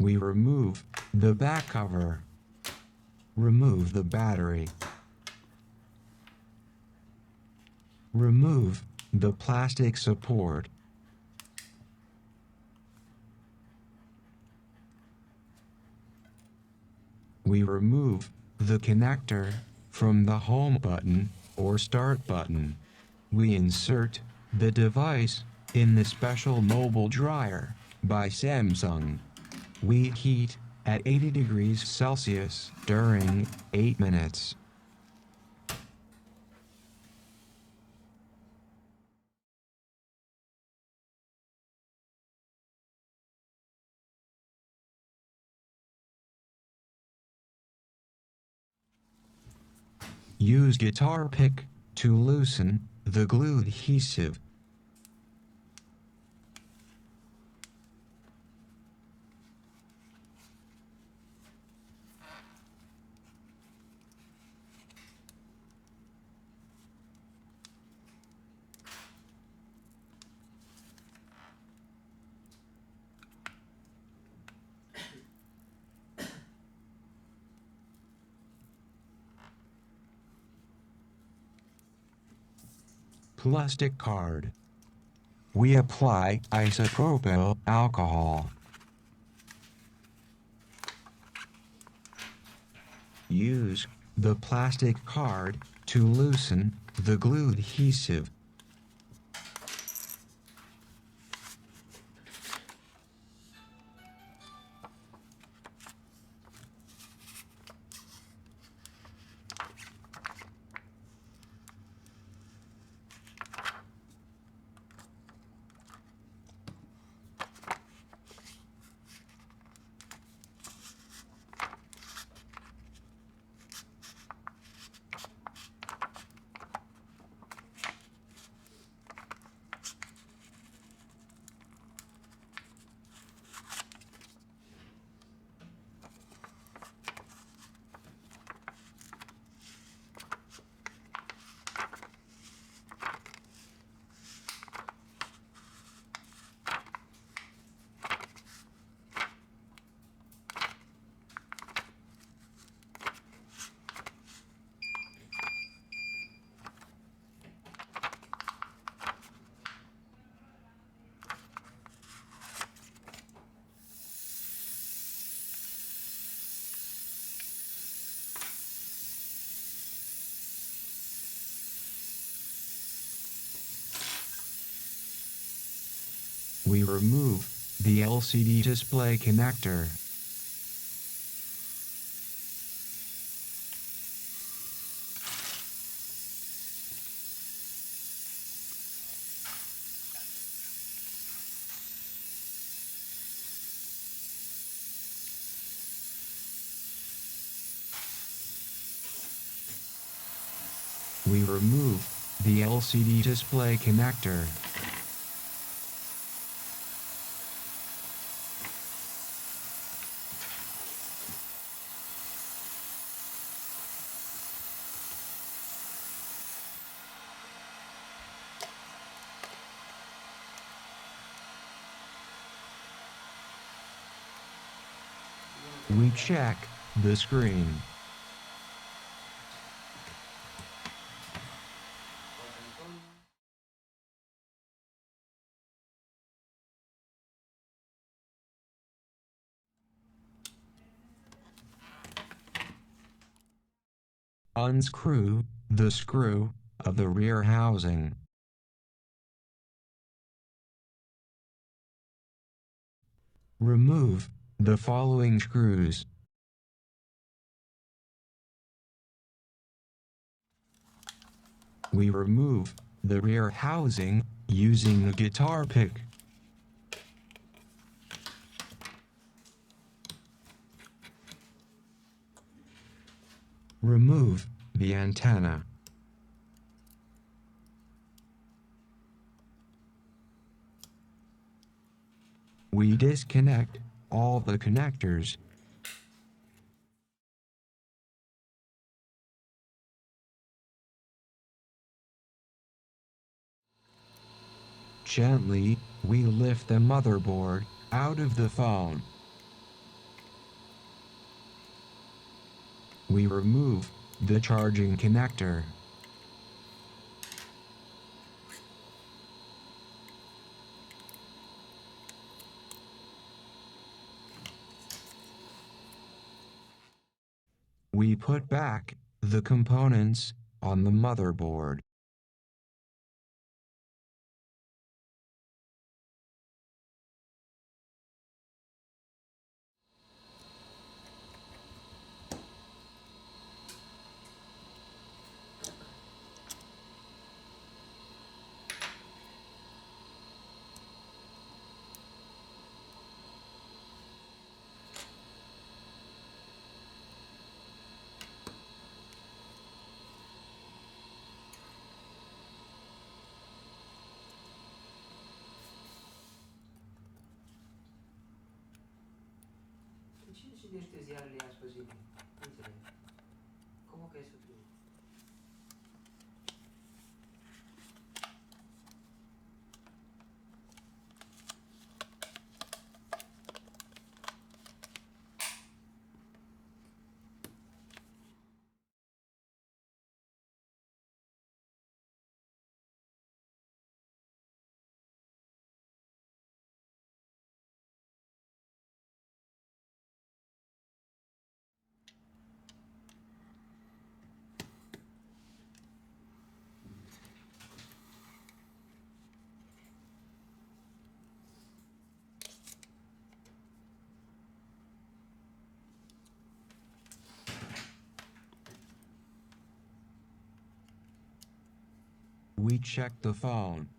We remove the back cover. Remove the battery. Remove the plastic support. We remove the connector from the home button or start button. We insert the device in the special mobile dryer by Samsung. We heat at 80 degrees Celsius during 8 minutes. Use guitar pick to loosen the glue adhesive. Plastic card. We apply isopropyl alcohol. Use the plastic card to loosen the glue adhesive. We remove the LCD display connector. We remove the LCD display connector. We check the screen. Unscrew the screw of the rear housing. Remove the following screws. We remove the rear housing using a guitar pick. Remove the antenna. We disconnect all the connectors. Gently, we lift the motherboard out of the phone. We remove the charging connector. We put back the components on the motherboard. Decidi de estesiarle a sposini. ¿Cómo que eso tú? We check the phone.